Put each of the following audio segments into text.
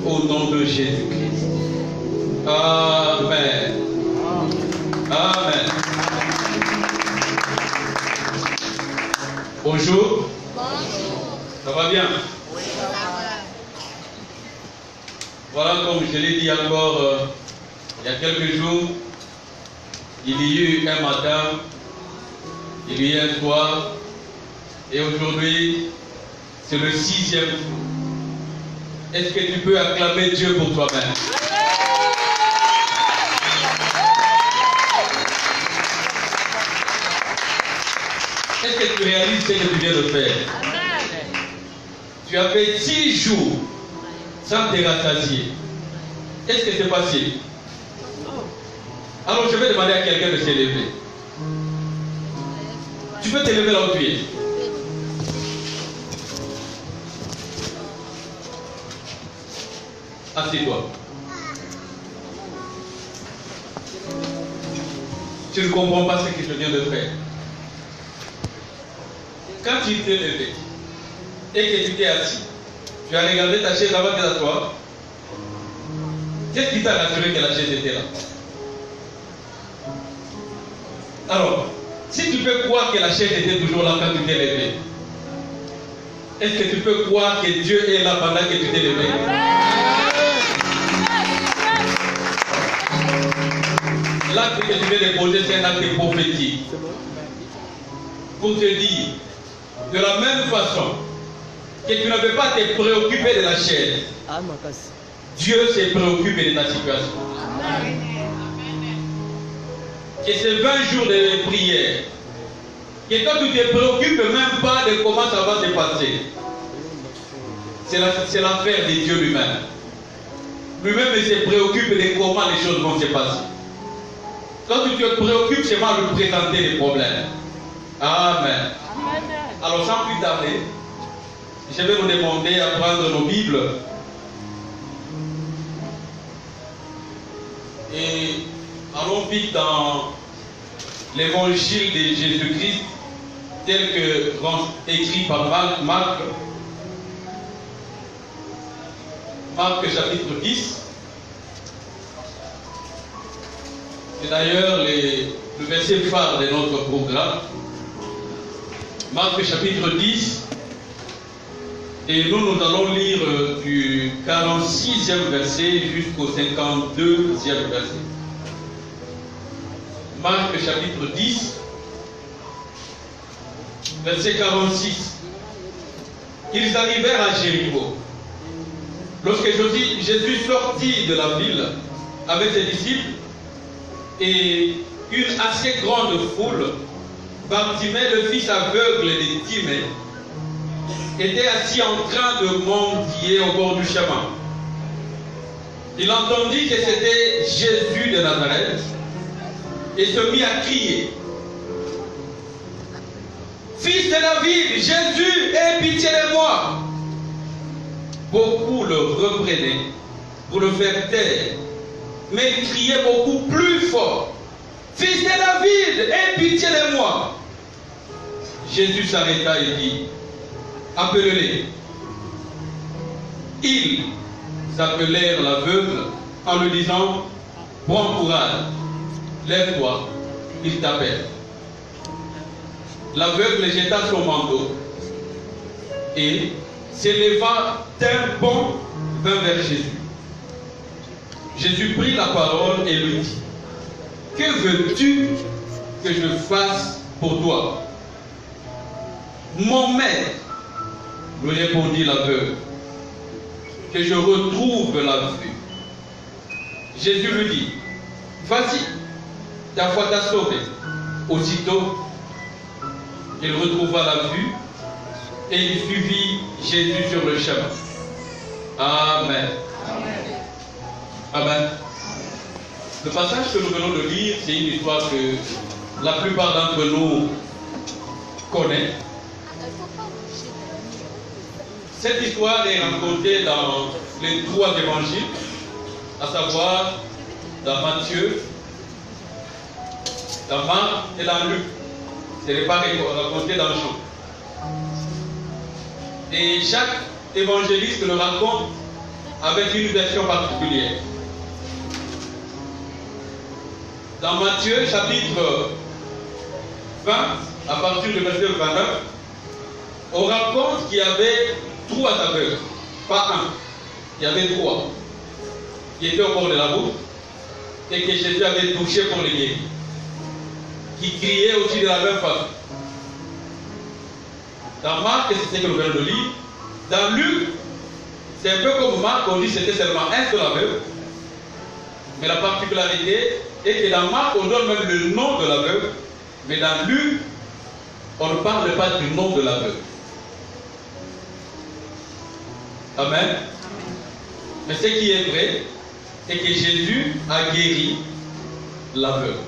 au nom de Jésus-Christ. Amen. Amen. Bonjour. Bonjour. Ça va bien? Oui, ça va. Voilà, comme je l'ai dit encore il y a quelques jours, il y a eu un matin, il y a eu un soir, et aujourd'hui, c'est le 6e jour. Est-ce que tu peux acclamer Dieu pour toi-même? Est-ce que tu réalises ce que tu viens de faire? Tu as fait 6 jours sans te rassasier. Est-ce que c'est facile? Alors je vais demander à quelqu'un de s'élever. Tu peux t'élever là où tu es. Assieds-toi. Tu ne comprends pas ce que je viens de faire. Quand tu t'es levé et que tu t'es assis, tu as regardé ta chaise avant de t'asseoir. Qu'est-ce qui t'a rassuré que la chaise était là? Alors, si tu peux croire que la chaise était toujours là quand tu t'es levé, est-ce que tu peux croire que Dieu est là pendant que tu t'es levé? L'acte que tu viens de poser, c'est un acte prophétique. Pour te dire, de la même façon que tu ne peux pas te préoccuper de la chaise, Dieu s'est préoccupé de ta situation. Que ces 20 jours de prière, que toi tu ne te préoccupes même pas de comment ça va se passer. C'est l'affaire de Dieu lui-même. Lui-même il se préoccupe de comment les choses vont se passer. Quand tu te préoccupes, c'est mal de lui présenter les problèmes. Amen. Alors sans plus tarder, je vais vous demander à prendre nos Bibles et allons vite dans l'évangile de Jésus-Christ tel que écrit par Marc chapitre 10. C'est d'ailleurs le verset phare de notre programme. Marc chapitre 10. Et nous allons lire du 46e verset jusqu'au 52e verset. Marc chapitre 10, verset 46. Ils arrivèrent à Jéricho. Lorsque Jésus sortit de la ville avec ses disciples et une assez grande foule, Bartimée, le fils aveugle de Timée, était assis en train de mendier au bord du chemin. Il entendit que c'était Jésus de Nazareth et se mit à crier: Fils de David, Jésus, aie pitié de moi. Beaucoup le reprenaient pour le faire taire, mais il criait beaucoup plus fort: Fils de David, aie pitié de moi. Jésus s'arrêta et dit: Appelez-les. Ils appelèrent l'aveugle en lui disant: Prends courage, lève-toi, il t'appelle. L'aveugle jeta son manteau et s'éleva d'un bond vint vers Jésus. Jésus prit la parole et lui dit: Que veux-tu que je fasse pour toi? Mon maître, lui répondit l'aveugle, que je retrouve la vue. Jésus lui dit: Vas-y, ta foi t'a sauvé. Aussitôt, il retrouva la vue et il suivit Jésus sur le chemin. Amen. Amen. Amen. Le passage que nous venons de lire, c'est une histoire que la plupart d'entre nous connaissent. Cette histoire est racontée dans les 3 évangiles, à savoir dans Matthieu, dans Marc et dans Luc. Ce n'est pas raconté dans Jean. Et chaque évangéliste le raconte avec une version particulière. Dans Matthieu chapitre 20, à partir du verset 29, on raconte qu'il y avait 3 aveugles, pas un, il y avait 3, qui étaient au bord de la route et que Jésus avait touché pour les guérir, qui criaient aussi de la même façon. Dans Marc, c'est ce que nous venons de lire. Dans Luc, c'est un peu comme Marc, on dit que c'était seulement un seul aveugle. Mais la particularité est que dans Marc, on donne même le nom de l'aveugle. Mais dans Luc, on ne parle pas du nom de l'aveugle. Amen. Mais ce qui est vrai, c'est que Jésus a guéri l'aveugle.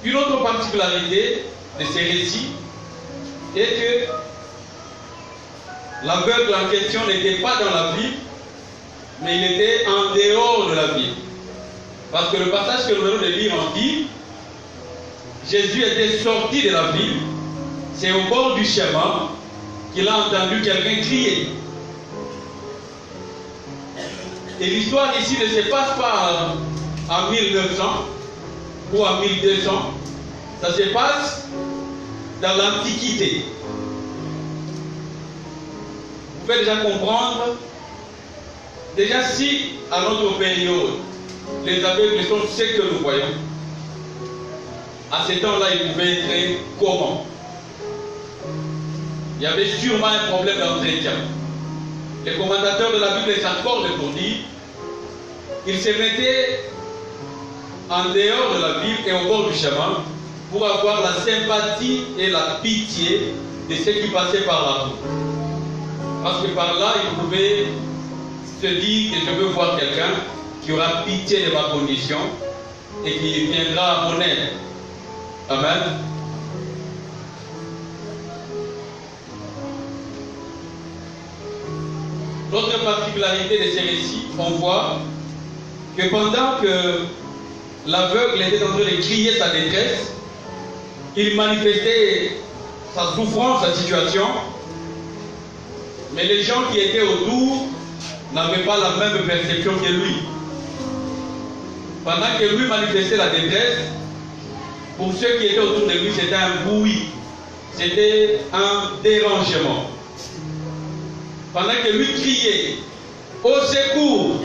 Une autre particularité de ces récits est que l'aveugle en question n'était pas dans la ville, mais il était en dehors de la ville. Parce que le passage que nous venons de lire en dit, Jésus était sorti de la ville, c'est au bord du chemin qu'il a entendu quelqu'un crier. Et l'histoire ici ne se passe pas en 1900 ou en 1200, ça se passe dans l'Antiquité. Vous pouvez déjà comprendre, déjà si à notre période, les aveugles sont ce que nous voyons, à ce temps-là, ils pouvaient être comment? Il y avait sûrement un problème d'entretien. Les commentateurs de la Bible s'accordent pour dire qu'ils se mettaient en dehors de la ville et au bord du chemin pour avoir la sympathie et la pitié de ceux qui passaient par la route. Parce que par là, ils pouvaient se dire que je veux voir quelqu'un qui aura pitié de ma condition et qui viendra à mon aide. Amen. L'autre particularité de ces récits, on voit que pendant que l'aveugle était en train de crier sa détresse, il manifestait sa souffrance, sa situation, mais les gens qui étaient autour n'avaient pas la même perception que lui. Pendant que lui manifestait la détresse, pour ceux qui étaient autour de lui, c'était un bruit, c'était un dérangement. Pendant que lui criait au secours,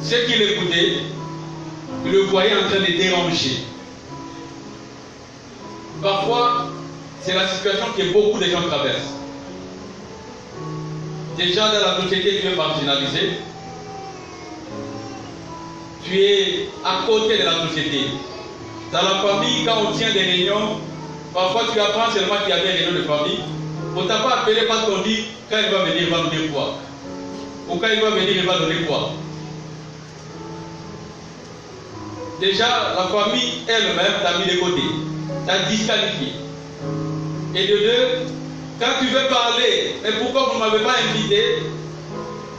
ceux qui l'écoutaient, ils le voyaient en train de déranger. Parfois, c'est la situation que beaucoup de gens traversent. Déjà dans la société, tu es marginalisé. Tu es à côté de la société. Dans la famille, quand on tient des réunions, parfois tu apprends seulement qu'il y a des réunions de famille. On ne t'a pas appelé parce qu'on dit quand il va venir, il va nous dire quoi. Ou quand il va venir, il va donner quoi. Déjà, la famille elle-même t'a mis de côté, t'a disqualifié. Et de deux, quand tu veux parler, mais pourquoi vous ne m'avez pas invité?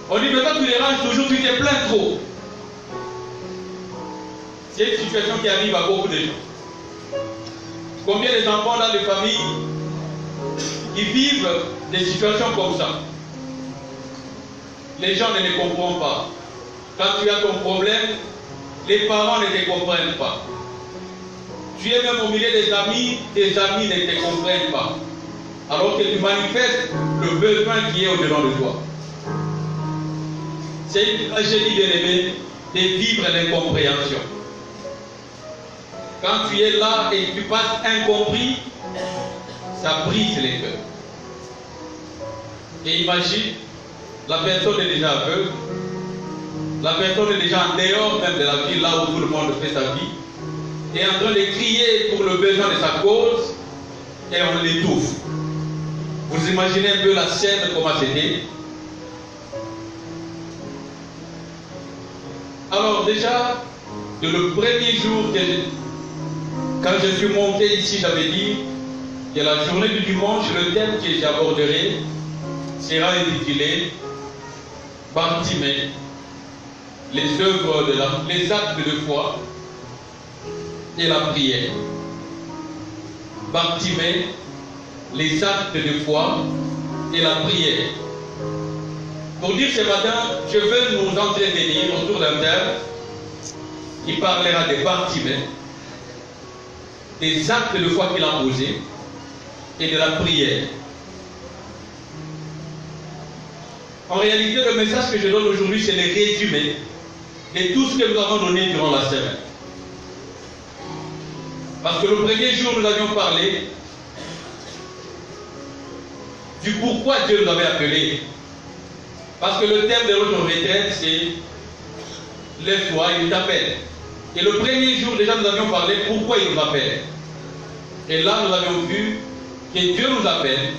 On dit, mais toi tu déranges toujours, tu te plains trop. C'est une situation qui arrive à beaucoup de gens. Combien d'enfants dans les familles qui vivent des situations comme ça? Les gens ne les comprennent pas. Quand tu as ton problème, les parents ne te comprennent pas. Tu es même au milieu des amis ne te comprennent pas. Alors que tu manifestes le besoin qui est au-dedans de toi. C'est une tragédie bien aimée de vivre l'incompréhension. Quand tu es là et tu passes incompris, ça brise les cœurs. Et imagine, la personne est déjà aveugle, la personne est déjà en dehors même de la ville, là où tout le monde fait sa vie, et en train de crier pour le besoin de sa cause, et on l'étouffe. Vous imaginez un peu la scène, comment c'était? Alors déjà, le premier jour, quand je suis monté ici, j'avais dit que la journée du dimanche, le thème que j'aborderai sera intitulé Bartimée, les œuvres les actes de foi et la prière. Bartimée, les actes de foi et la prière. Pour dire ce matin, je veux nous entretenir autour d'un thème qui parlera des Bartimée, des actes de foi qu'il a posés et de la prière. En réalité, le message que je donne aujourd'hui, c'est le résumé de tout ce que nous avons donné durant la semaine. Parce que le premier jour, nous avions parlé du pourquoi Dieu nous avait appelés. Parce que le thème de notre retraite, c'est lève-toi, il t'appelle. Et le premier jour, déjà, nous avions parlé pourquoi il nous appelle. Et là, nous avions vu que Dieu nous appelle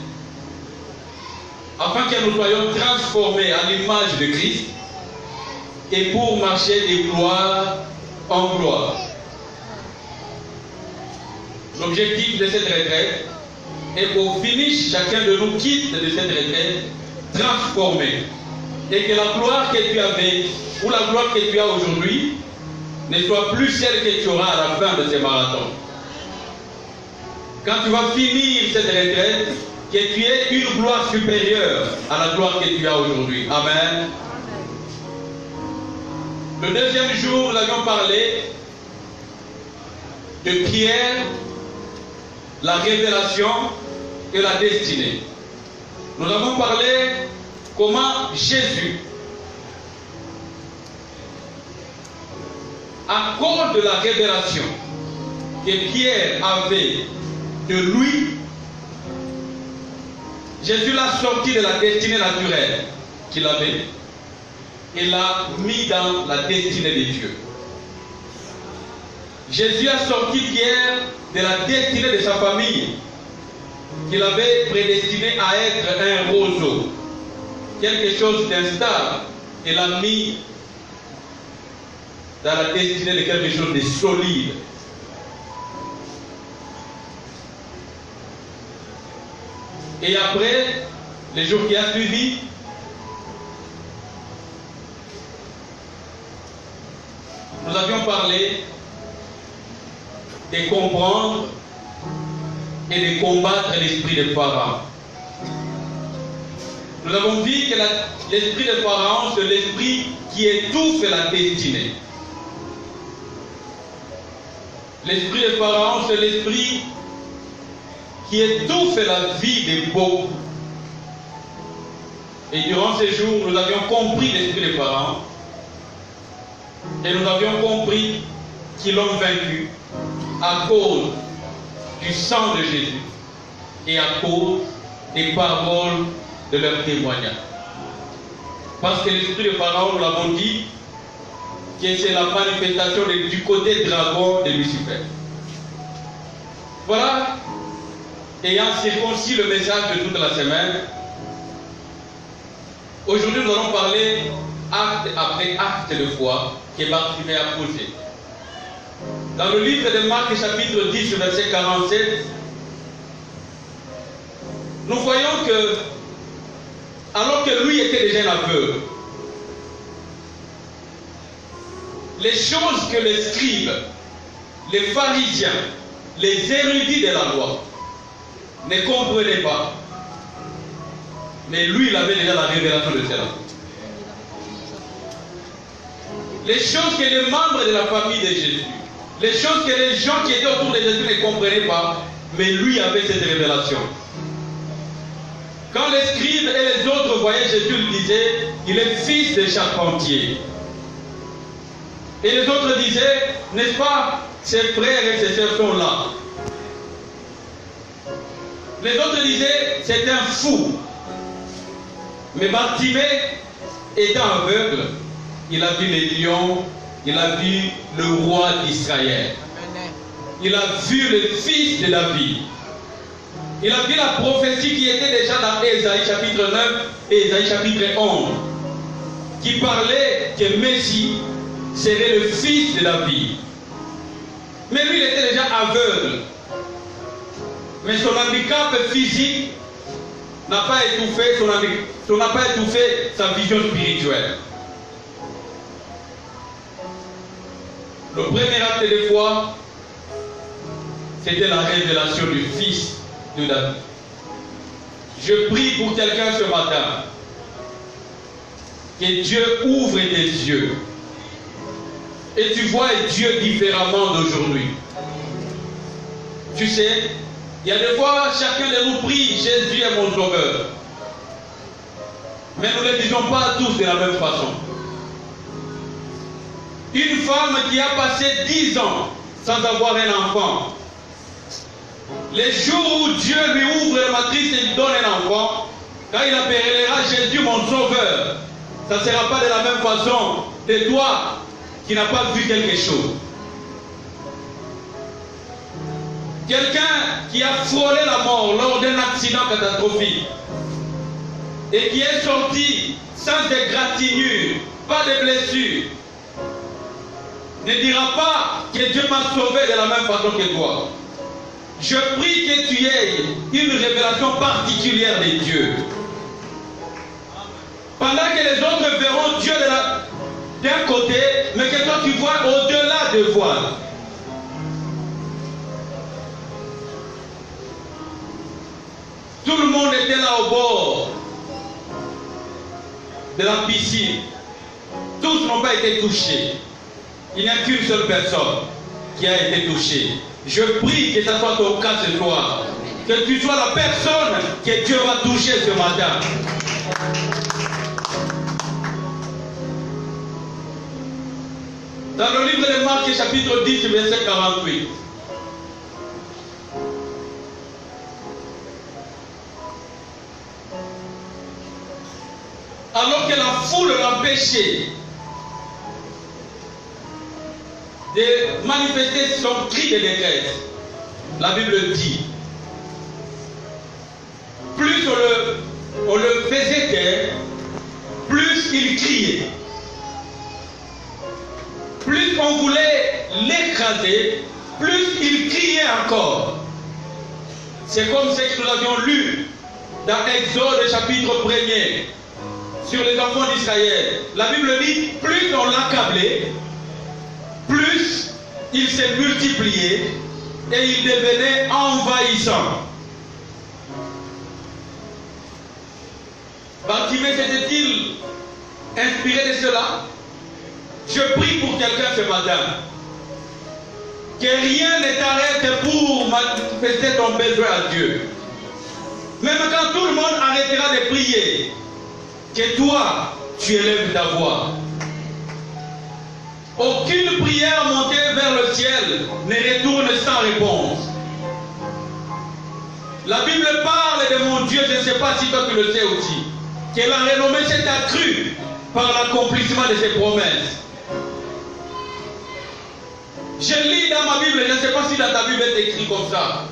afin que nous soyons transformés à l'image de Christ et pour marcher de gloire en gloire. L'objectif de cette retraite est qu'au finish, chacun de nous quitte de cette retraite transformé. Et que la gloire que tu avais, ou la gloire que tu as aujourd'hui, ne soit plus celle que tu auras à la fin de ce marathon. Quand tu vas finir cette retraite, que tu aies une gloire supérieure à la gloire que tu as aujourd'hui. Amen. Le deuxième jour, nous avions parlé de Pierre, la révélation et la destinée. Nous avons parlé comment Jésus, à cause de la révélation que Pierre avait de lui, Jésus l'a sorti de la destinée naturelle qu'il avait et l'a mis dans la destinée de Dieu. Jésus a sorti Pierre de la destinée de sa famille qu'il avait prédestiné à être un roseau, quelque chose d'instable, et l'a mis dans la destinée de quelque chose de solide. Et après, les jours qui ont suivi, nous avions parlé de comprendre et de combattre l'esprit de Pharaon. Nous avons dit que l'esprit de Pharaon, c'est l'esprit qui étouffe la destinée. L'esprit de Pharaon, c'est l'esprit qui étouffe la vie des beaucoup. Et durant ces jours, nous avions compris l'esprit de Pharaon. Et nous avions compris qu'ils l'ont vaincu à cause du sang de Jésus et à cause des paroles de leur témoignage. Parce que l'esprit de Pharaon, nous l'avons dit, que c'est la manifestation du côté dragon de Lucifer. Voilà, ayant circoncis le message de toute la semaine, aujourd'hui nous allons parler acte après acte de foi que Bartimée a posé. Dans le livre de Marc, chapitre 10, verset 47, nous voyons que, alors que lui était déjà un aveugle, les choses que les scribes, les pharisiens, les érudits de la loi ne comprenaient pas, mais lui, il avait déjà la révélation de cela. Les choses que les membres de la famille de Jésus, les choses que les gens qui étaient autour de Jésus ne comprenaient pas, mais lui avait cette révélation. Quand les scribes et les autres voyaient Jésus, ils disaient, il est fils de charpentier. Et les autres disaient, n'est-ce pas, ses frères et ses sœurs sont là. Les autres disaient, c'est un fou. Mais Bartimée, étant aveugle, il a vu les lions, il a vu le roi d'Israël. Il a vu le fils de David. Il a vu la prophétie qui était déjà dans Ésaïe chapitre 9 et Ésaïe chapitre 11, qui parlait que Messie serait le fils de David. Mais lui, il était déjà aveugle. Mais son handicap physique n'a pas étouffé sa vision spirituelle. Le premier acte de foi, c'était la révélation du fils de David. Je prie pour quelqu'un ce matin. Que Dieu ouvre tes yeux. Et tu vois Dieu différemment d'aujourd'hui. Tu sais, il y a des fois, chacun de nous prie, Jésus est mon sauveur. Mais nous ne le disons pas tous de la même façon. Une femme qui a passé 10 ans sans avoir un enfant, les jours où Dieu lui ouvre la matrice et lui donne un enfant, quand il appellera Jésus mon sauveur, ça ne sera pas de la même façon de toi qui n'as pas vu quelque chose. Quelqu'un qui a frôlé la mort lors d'un accident catastrophique et qui est sorti sans égratignure, pas de blessure, ne dira pas que Dieu m'a sauvé de la même façon que toi. Je prie que tu aies une révélation particulière de Dieu. Pendant que les autres verront Dieu d'un côté, mais que toi tu vois au-delà de voile. Tout le monde était là au bord de la piscine. Tous n'ont pas été touchés. Il n'y a qu'une seule personne qui a été touchée. Je prie que ce soit ton cas ce soir. Que tu sois la personne que Dieu va toucher ce matin. Dans le livre de Marc, chapitre 10, verset 48. Alors que la foule l'empêchait de manifester son cri de détresse, la Bible dit, plus on le faisait taire, plus il criait. Plus on voulait l'écraser, plus il criait encore. C'est comme ce que nous avions lu dans Exode chapitre 1er sur les enfants d'Israël. La Bible dit, plus on l'accablait, plus il s'est multiplié et il devenait envahissant. Bartimée s'était-il inspiré de cela? Je prie pour quelqu'un ce matin. Que rien ne t'arrête pour manifester ton besoin à Dieu. Même quand tout le monde arrêtera de prier, que toi, tu élèves ta voix. Aucune prière montée vers le ciel ne retourne sans réponse. La Bible parle de mon Dieu, je ne sais pas si toi tu le sais aussi, que la renommée s'est accrue par l'accomplissement de ses promesses. Je lis dans ma Bible, je ne sais pas si dans ta Bible est écrit comme ça.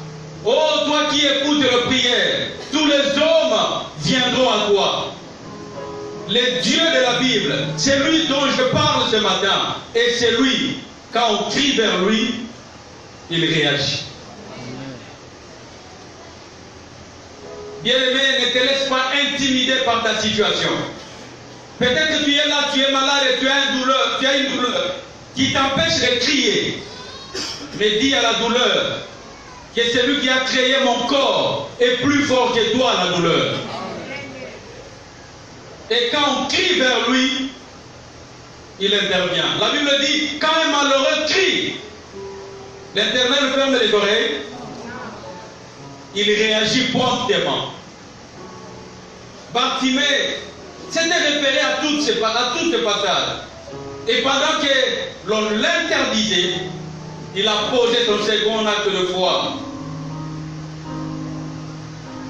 Oh, toi qui écoutes les prières, tous les hommes viendront à toi. Le Dieu de la Bible, c'est lui dont je parle ce matin. Et c'est lui, quand on crie vers lui, il réagit. Bien-aimé, ne te laisse pas intimider par ta situation. Peut-être que tu es là, tu es malade et tu as une douleur qui t'empêche de crier. Mais dis à la douleur que celui qui a créé mon corps est plus fort que toi, la douleur. Et quand on crie vers lui, il intervient. La Bible dit, quand un malheureux crie, l'Éternel ferme les oreilles, il réagit promptement. Bartimée s'était référé à tous ces passages. Et pendant que l'on l'interdisait, il a posé son second acte de foi.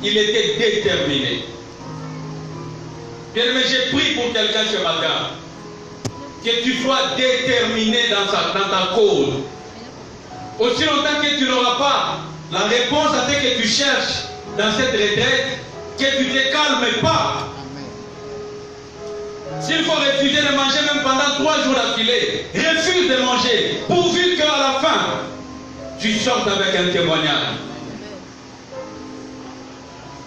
Il était déterminé. Bien-aimé, j'ai prié pour quelqu'un ce matin. Que tu sois déterminé dans ta cause. Aussi longtemps que tu n'auras pas la réponse à ce que tu cherches dans cette retraite, que tu ne te calmes pas. S'il faut refuser de manger même pendant 3 jours d'affilée, refuse de manger, pourvu qu'à la fin, tu sortes avec un témoignage.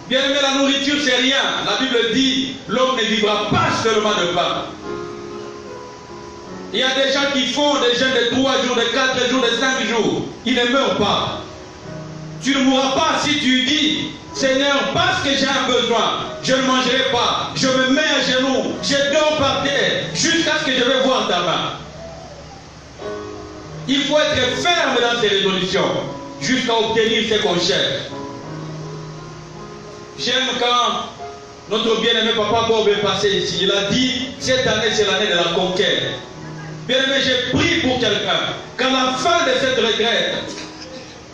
Bien aimé, la nourriture c'est rien. La Bible dit, l'homme ne vivra pas seulement de pain. Il y a des gens qui font des jeûnes de 3 jours, de 4 jours, de 5 jours. Ils ne meurent pas. Tu ne mourras pas si tu dis, Seigneur, parce que j'ai un besoin, besoin. Je ne mangerai pas. Je me mets à genoux. Je dors par terre jusqu'à ce que je vais voir ta main. Il faut être ferme dans ses résolutions jusqu'à obtenir ce qu'on cherche. J'aime quand notre bien-aimé Papa Bob est passé ici. Il a dit, cette année c'est l'année de la conquête. Bien-aimé, j'ai prié pour quelqu'un qu'à la fin de cette retraite,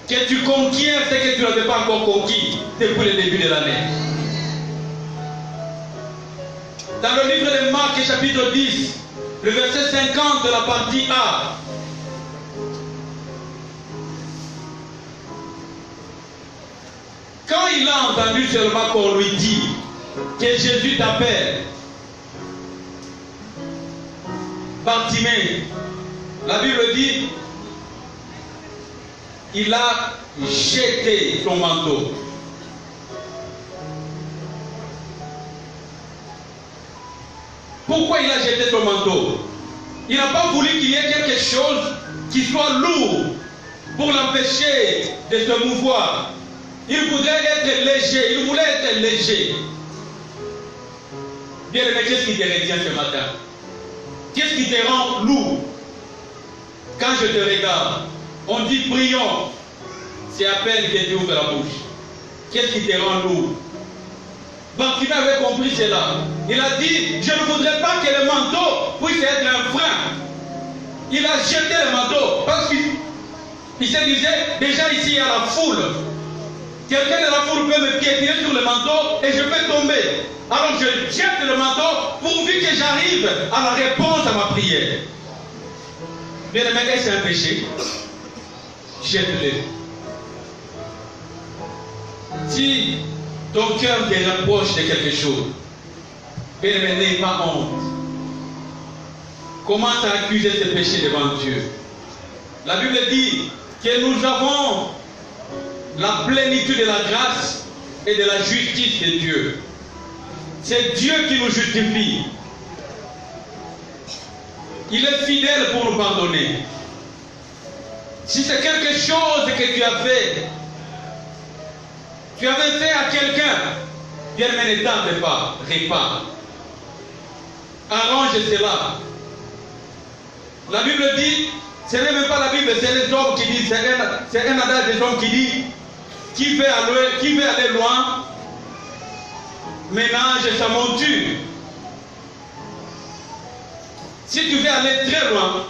que tu conquières ce que tu n'avais pas encore conquis depuis le début de l'année. Dans le livre de Marc, chapitre 10, le verset 50 de la partie A, quand il a entendu seulement qu'on lui dit que Jésus t'appelle, Bartimée, la Bible dit, il a jeté son manteau. Pourquoi il a jeté son manteau? Il n'a pas voulu qu'il y ait quelque chose qui soit lourd pour l'empêcher de se mouvoir. Il voudrait être léger, il voulait être léger. Bien aimé, qu'est-ce qui te retient ce matin? Qu'est-ce qui te rend lourd? Quand je te regarde, on dit prions, c'est à peine que tu ouvres la bouche. Qu'est-ce qui te rend lourd? Bartimée avait compris cela. Il a dit, je ne voudrais pas que le manteau puisse être un frein. Il a jeté le manteau parce qu'il se disait, déjà ici il y a la foule. Quelqu'un de la foule peut me piétiner sur le manteau et je peux tomber. Alors je jette le manteau pourvu que j'arrive à la réponse à ma prière. Bien aimé, est-ce un péché? Jette-le. Si ton cœur te rapproche de quelque chose, bien aimé, n'aie pas honte. Commence à accuser ce péché devant Dieu. La Bible dit que nous avons la plénitude de la grâce et de la justice de Dieu. C'est Dieu qui nous justifie. Il est fidèle pour nous pardonner. Si c'est quelque chose que tu as fait, tu avais fait à quelqu'un, bien mais ne tarde pas, répare. Arrange cela. La Bible dit, ce n'est même pas la Bible, c'est les hommes qui disent, c'est un adage des hommes qui dit, qui veut aller loin, ménage sa monture. Si tu veux aller très loin,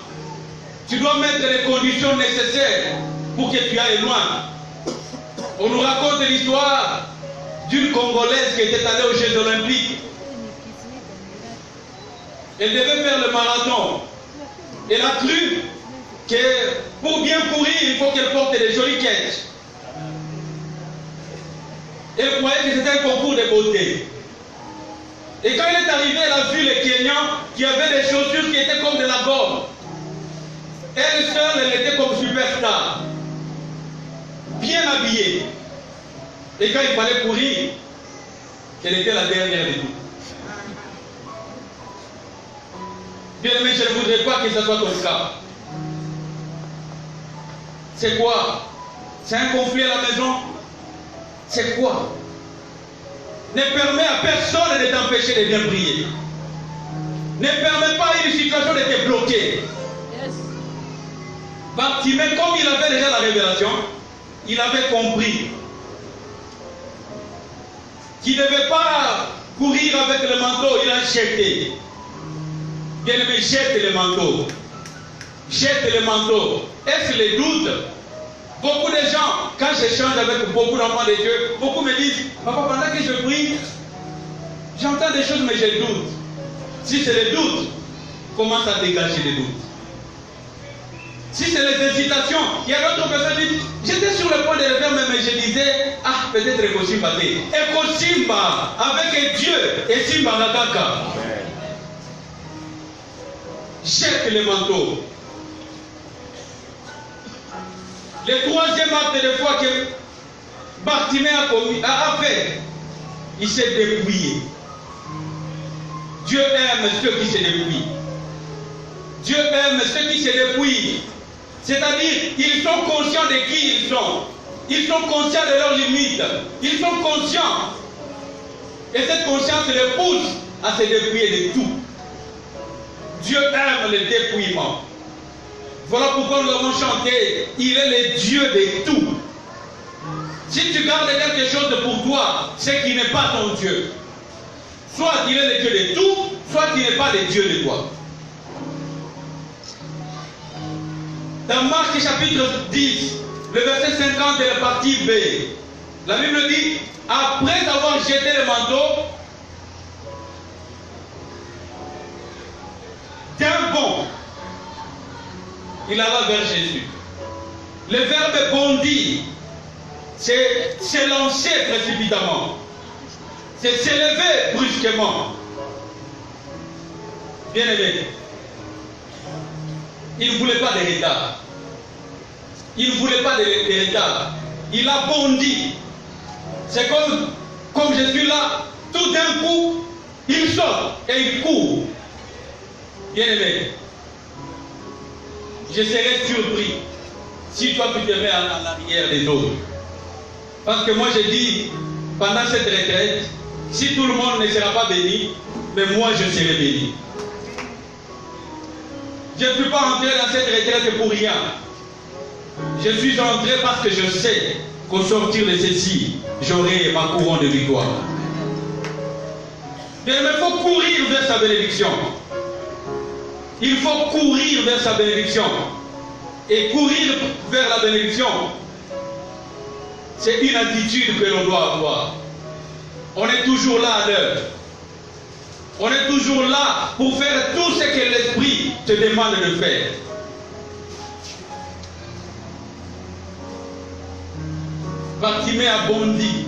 tu dois mettre les conditions nécessaires pour que tu ailles loin. On nous raconte l'histoire d'une Congolaise qui était allée aux Jeux Olympiques. Elle devait faire le marathon. Elle a cru que pour bien courir, il faut qu'elle porte des jolies quêtes. Elle croyait que c'était un concours de beauté. Et quand elle est arrivée, elle a vu les Kenyans qui avaient des chaussures qui étaient comme de la gomme. Elle seule, elle était comme superstar. Bien habillée. Et quand il fallait courir, elle était la dernière de tout. Bien aimé, je ne voudrais pas que ce soit ton cas. C'est quoi? C'est un conflit à la maison? C'est quoi? Ne permet à personne de t'empêcher de bien prier. Ne permet pas à une situation de te bloquer. Yes. Bartimée, comme il avait déjà la révélation, il avait compris qu'il ne devait pas courir avec le manteau, il a jeté. Bien aimé, jette le manteau. Jette le manteau. Est-ce les doutes? Beaucoup de gens, quand j'échange avec beaucoup d'enfants de Dieu, beaucoup me disent, papa, pendant que je prie, j'entends des choses mais je doute. Si c'est les doutes, commence à dégager les doutes. Si c'est les hésitations, il y a d'autres personnes qui disent, j'étais sur le point de le faire, mais je disais, ah, peut-être Ekosimba. Ekosimba avec Dieu et Simba Nakaka. Jette le manteau. Le troisième acte de foi que Bartimée a fait, il s'est dépouillé. Dieu aime ceux qui se dépouillent. Dieu aime ceux qui se dépouillent. C'est-à-dire, ils sont conscients de qui ils sont. Ils sont conscients de leurs limites. Ils sont conscients Et cette conscience le pousse à se dépouiller de tout. Dieu aime le dépouillement. Voilà pourquoi nous avons chanté, il est le Dieu de tout. Si tu gardes quelque chose pour toi, c'est qu'il n'est pas ton Dieu. Soit il est le Dieu de tout, soit il n'est pas le Dieu de toi. Dans Marc chapitre 10, le verset 50 de la partie B, la Bible dit, après avoir jeté le manteau, d'un bond, il alla vers Jésus. Le verbe bondir, c'est s'élancer précipitamment. C'est s'élever brusquement. Bien aimé, il ne voulait pas de retard. Il ne voulait pas de retard. Il a bondi. C'est comme je suis là, tout d'un coup, il sort et il court. Bien aimé, je serais surpris si toi tu te mets en arrière des autres. Parce que moi je dis, pendant cette retraite, si tout le monde ne sera pas béni, mais moi je serai béni. Je ne suis pas entré dans cette retraite pour rien. Je suis entré parce que je sais qu'au sortir de ceci, j'aurai ma couronne de victoire. Mais il faut courir vers sa bénédiction. Il faut courir vers sa bénédiction. Et courir vers la bénédiction, c'est une attitude que l'on doit avoir. On est toujours là à l'heure. On est toujours là pour faire tout ce que l'Esprit te demande de faire. Bartimée a bondi.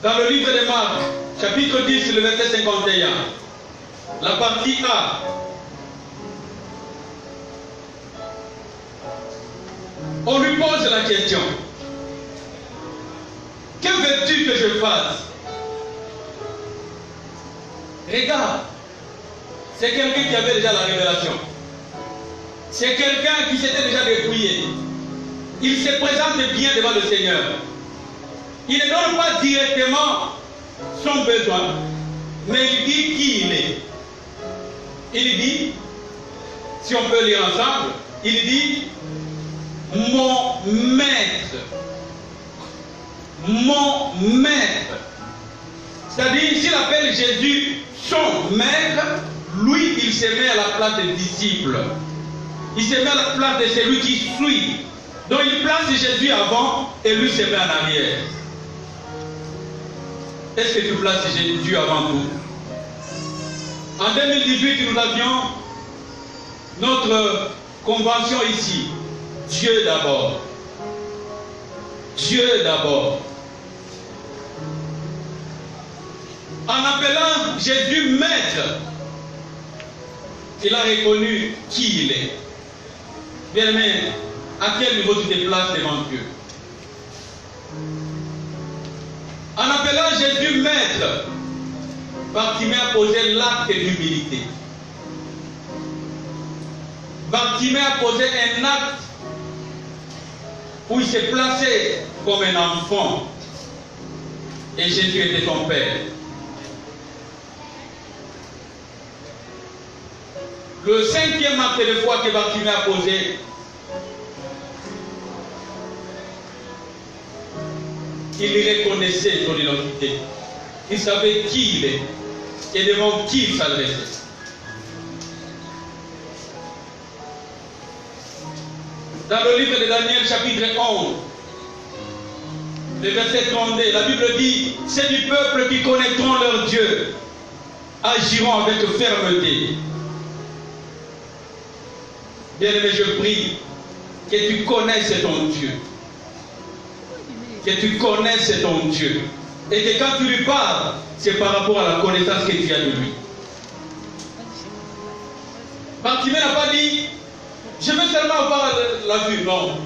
Dans le livre de Marc, chapitre 10, le verset 51, la partie A. On lui pose la question. Que veux-tu que je fasse? Regarde, c'est quelqu'un qui avait déjà la révélation. C'est quelqu'un qui s'était déjà dépouillé. Il se présente bien devant le Seigneur. Il ne donne pas directement son besoin, mais il dit qui il est. Il dit, si on peut lire ensemble, il dit, mon maître. Mon maître. C'est-à-dire, s'il appelle Jésus son maître, lui, il se met à la place des disciples. Il se met à la place de celui qui suit. Donc, il place Jésus avant et lui se met en arrière. Est-ce que tu places Jésus avant tout? En 2018, nous avions notre convention ici. Dieu d'abord. Dieu d'abord. En appelant Jésus maître, il a reconnu qui il est. Bien aimé, à quel niveau tu te places devant Dieu? En appelant Jésus maître, Bartimée a posé l'acte d'humilité. Bartimée a posé un acte où il s'est placé comme un enfant. Et Jésus était son Père. Le cinquième acte de foi que Bartimée a posé, il reconnaissait son identité. Il savait qui il est et devant qui il s'adressait. Dans le livre de Daniel, chapitre 11, le verset 32, la Bible dit, c'est du peuple qui connaîtront leur Dieu, agiront avec fermeté. Bien-aimé, je prie que tu connaisses ton Dieu. Que tu connaisses ton Dieu. Et que quand tu lui parles, c'est par rapport à la connaissance que tu as de lui. Bartimée n'a pas dit, je veux seulement avoir la vue. Non.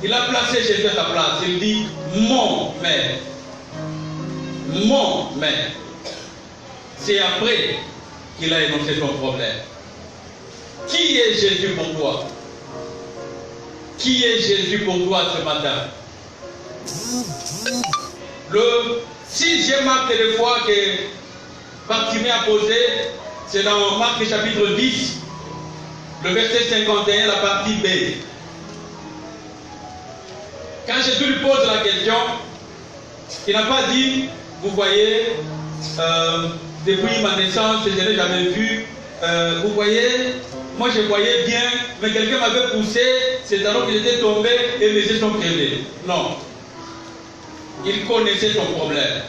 Il a placé Jésus à sa place. Il dit, mon maître. Mon maître. C'est après qu'il a énoncé son problème. Qui est Jésus pour toi? Qui est Jésus pour toi ce matin? Le 6e acte de foi que Bartimée a posé, c'est dans Marc chapitre 10, le verset 51, la partie B. Quand Jésus lui pose la question, il n'a pas dit, vous voyez, depuis ma naissance, je n'ai jamais vu, vous voyez, moi je voyais bien, mais quelqu'un m'avait poussé, c'est alors que j'étais tombé et mes yeux sont crevés. Non. Il connaissait son problème.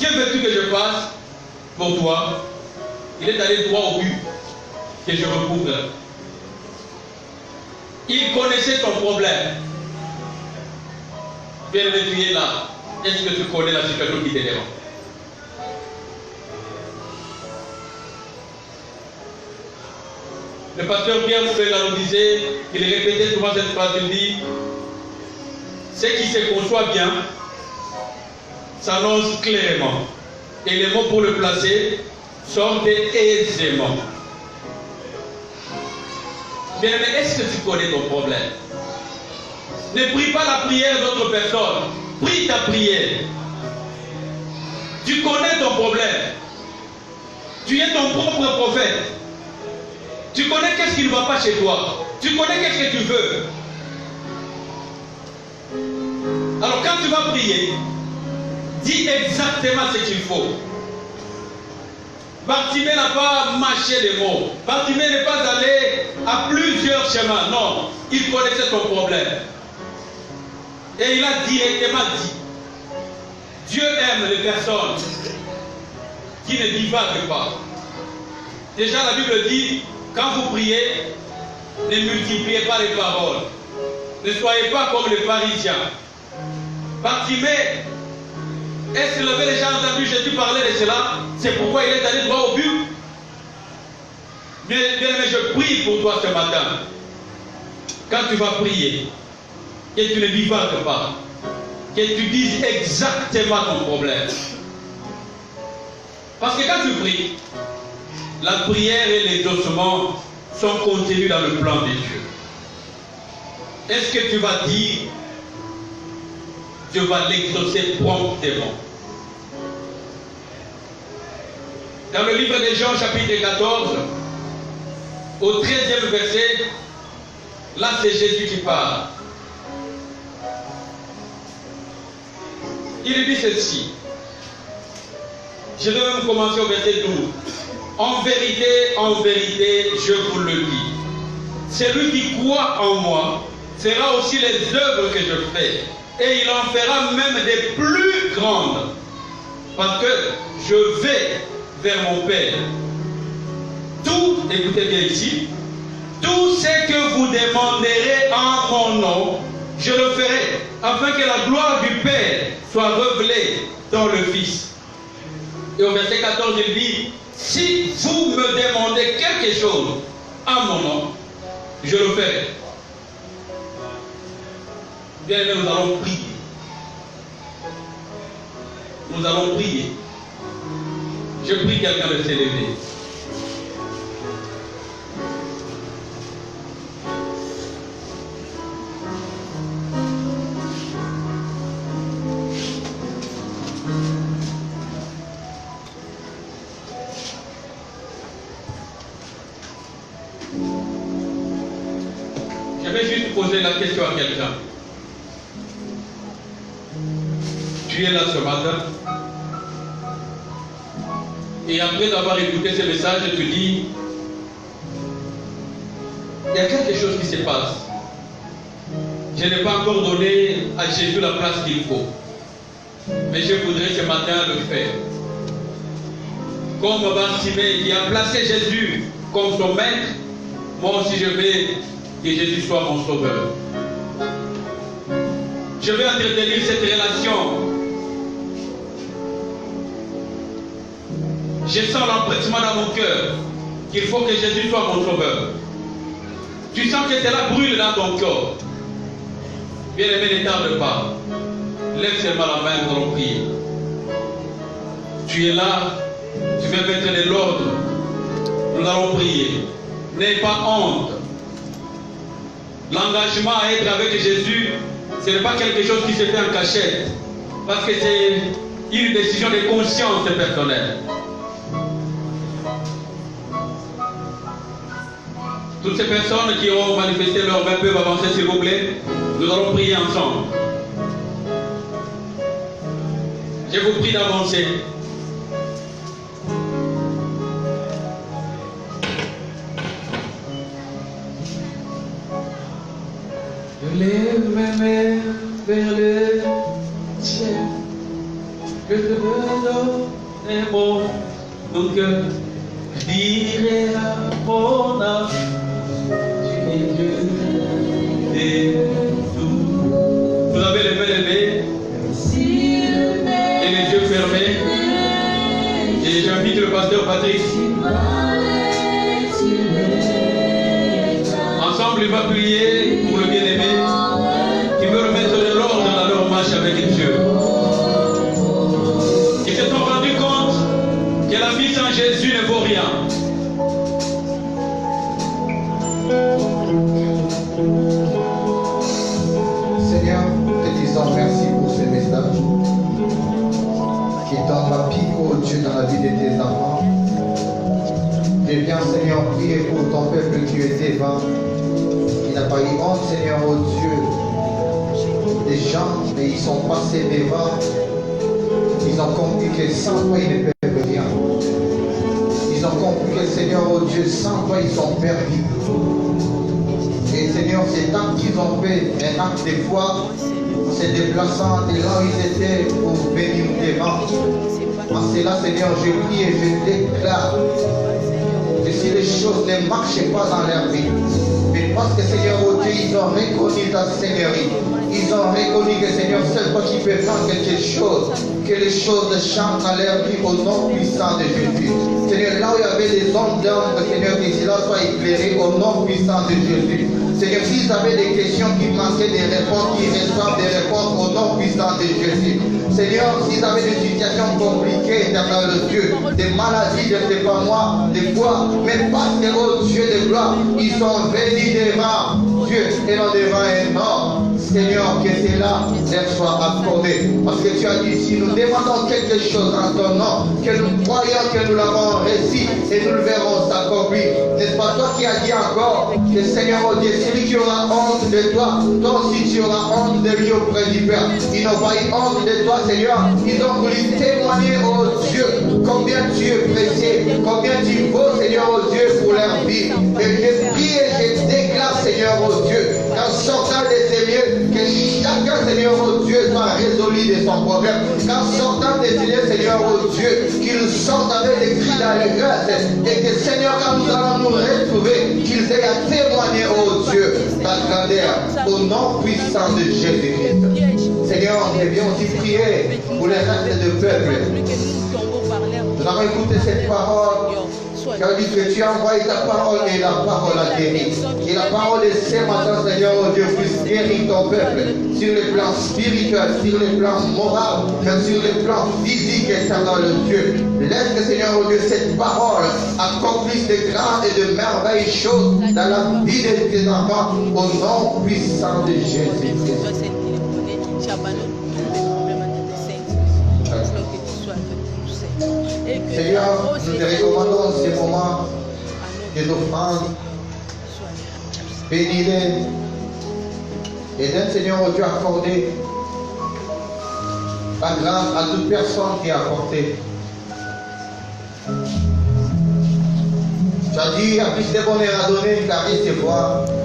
Que veux-tu que je fasse pour toi? Il est allé droit au but, que je recouvre. Il connaissait son problème. Bien-aimé, tu es là. Est-ce que tu connais la situation qui te dérange? Le pasteur Pierre Moubela nous disait, il répétait souvent cette phrase, il dit, ce qui se conçoit bien s'annonce clairement. Et les mots pour le placer sortent aisément. Bien-aimé, est-ce que tu connais ton problème? Ne prie pas la prière d'autres personnes. Prie ta prière. Tu connais ton problème. Tu es ton propre prophète. Tu connais qu'est-ce qui ne va pas chez toi. Tu connais qu'est-ce que tu veux. Alors quand tu vas prier, dis exactement ce qu'il faut. Bartimée n'a pas mâché les mots. Bartimée n'est pas allé à plusieurs chemins. Non, il connaissait son problème. Et il a directement dit, Dieu aime les personnes qui ne divaguent pas. Déjà la Bible dit, quand vous priez, ne multipliez pas les paroles. Ne soyez pas comme les pharisiens. Bartimée, est-ce qu'il avait déjà entendu Jésus parler de cela? C'est pourquoi il est allé droit au but. Bien aimé, je prie pour toi ce matin. Quand tu vas prier, que tu ne divagues pas, que tu dises exactement ton problème. Parce que quand tu pries, la prière et l'exaucement sont contenus dans le plan de Dieu. Est-ce que tu vas dire, Dieu va l'exaucer promptement? Dans le livre de Jean, chapitre 14, au 13e verset, là c'est Jésus qui parle. Il dit ceci. Je vais même commencer au verset 12. En vérité, je vous le dis. Celui qui croit en moi fera aussi les œuvres que je fais. Et il en fera même des plus grandes. Parce que je vais vers mon Père. Tout, écoutez bien ici, tout ce que vous demanderez en mon nom, je le ferai, afin que la gloire du Père soit révélée dans le Fils. Et au verset 14, il dit, si vous me demandez quelque chose en mon nom, je le ferai. Bien aimé, nous allons prier. Nous allons prier. Je prie quelqu'un de s'élever. Je vais juste poser la question à quelqu'un. Tu es là ce matin et après avoir écouté ce message, tu dis, il y a quelque chose qui se passe. Je n'ai pas encore donné à Jésus la place qu'il faut. Mais je voudrais ce matin le faire. Comme Bartimée qui a placé Jésus comme son maître, moi aussi je vais que Jésus soit mon sauveur. Je vais entretenir cette relation. Je sens l'empressement dans mon cœur qu'il faut que Jésus soit mon sauveur. Tu sens que cela brûle dans ton corps. Bien aimé, ne tarde pas. Lève seulement la main, nous allons prier. Tu es là, tu veux mettre de l'ordre. Nous allons prier. N'aie pas honte. l'engagement à être avec Jésus, ce n'est pas quelque chose qui se fait en cachette. Parce que c'est une décision de conscience personnelle. Toutes ces personnes qui ont manifesté leur main peuvent avancer, s'il vous plaît. Nous allons prier ensemble. Je vous prie d'avancer. Je lève mes mains vers le ciel. Je te donne mon cœur. Je dirai à mon âme, tu es Dieu et tout. Vous avez les mains levées et les yeux fermés. Et j'invite le pasteur Patrick. Ensemble, il va prier pour le bien-aimé qui veut remettre de l'ordre dans leur marche avec Dieu. Ils se sont rendus compte que la vie sans Jésus ne vaut rien. Seigneur, te disons merci pour ce message qui donne la vie, oh Dieu, dans la vie de tes enfants. Je viens, Seigneur, prier pour ton peuple qui est devant, qui n'a pas eu honte, Seigneur, oh Dieu. Des gens, mais ils sont passés devant. Ils ont compris que sans toi, ils ne peuvent rien. Ils ont compris que, Seigneur, oh Dieu, sans toi, ils sont perdus. Et Seigneur, cet acte qu'ils ont fait, un acte de foi, se déplaçant de là où ils étaient pour venir devant. En cela, Seigneur, je prie et je déclare que si les choses ne marchaient pas dans leur vie, mais parce que, Seigneur, oh Dieu, ils ont reconnu ta Seigneurie. Ils ont reconnu que, Seigneur, c'est toi qui peux faire quelque chose, que les choses changent dans leur vie au nom puissant de Jésus. Seigneur, là où il y avait des hommes d'ombre, Seigneur, que cela soit éclairé au nom puissant de Jésus. Seigneur, s'ils avaient des questions qui manquaient des réponses, qu'ils reçoivent des réponses au nom puissant de Jésus. Seigneur, s'ils avaient des situations compliquées, éternel Dieu, des maladies, je ne sais pas moi, des quoi, mais parce que, oh Dieu de gloire, ils sont venus devant Dieu et non devant un homme. Seigneur, que cela leur soit accordé. Parce que tu as dit, si nous demandons quelque chose en ton nom, que nous croyons que nous l'avons réussi et nous le verrons s'accomplir. N'est-ce pas toi qui as dit encore que Seigneur, oh Dieu, celui qui aura honte de toi, toi aussi tu auras honte de lui auprès du Père. Ils n'ont pas eu honte de toi, Seigneur. Ils ont voulu témoigner, oh Dieu, combien tu es précieux, combien tu vaux, Seigneur, oh Dieu, pour leur vie. Et je prie et je déclare, Seigneur, oh Dieu, qu'en sortant de ces lieux, que chacun, Seigneur, oh Dieu, soit résolu de son problème. Qu'en sortant de ces lieux, Seigneur, oh Dieu, qu'il sorte avec des cris d'allégresse. Et que, Seigneur, quand nous allons nous retrouver, qu'ils aient à témoigner, oh Dieu, ta grandeur, au nom puissant de Jésus-Christ. Seigneur, je viens aussi prier pour les restes de peuple. Nous avons écouté cette parole. Tu as dit que tu as envoyé ta parole et la parole a guéri. Et la parole de ce matin, Seigneur, oh Dieu, puisse guérir ton peuple sur le plan spirituel, sur le plan moral, mais sur le plan physique, éternel Dieu. Laisse que, Seigneur, oh Dieu, cette parole accomplisse de grandes et de merveilleuses choses dans la vie de tes enfants, au nom puissant de Jésus-Christ. Seigneur, nous te recommandons ces moments des offrandes. Bénis-les. Et donne, Seigneur, oh Dieu, accordé la grâce à toute personne qui a apporté. Tu as dit, à plus de bonheur à donner qu'à recevoir.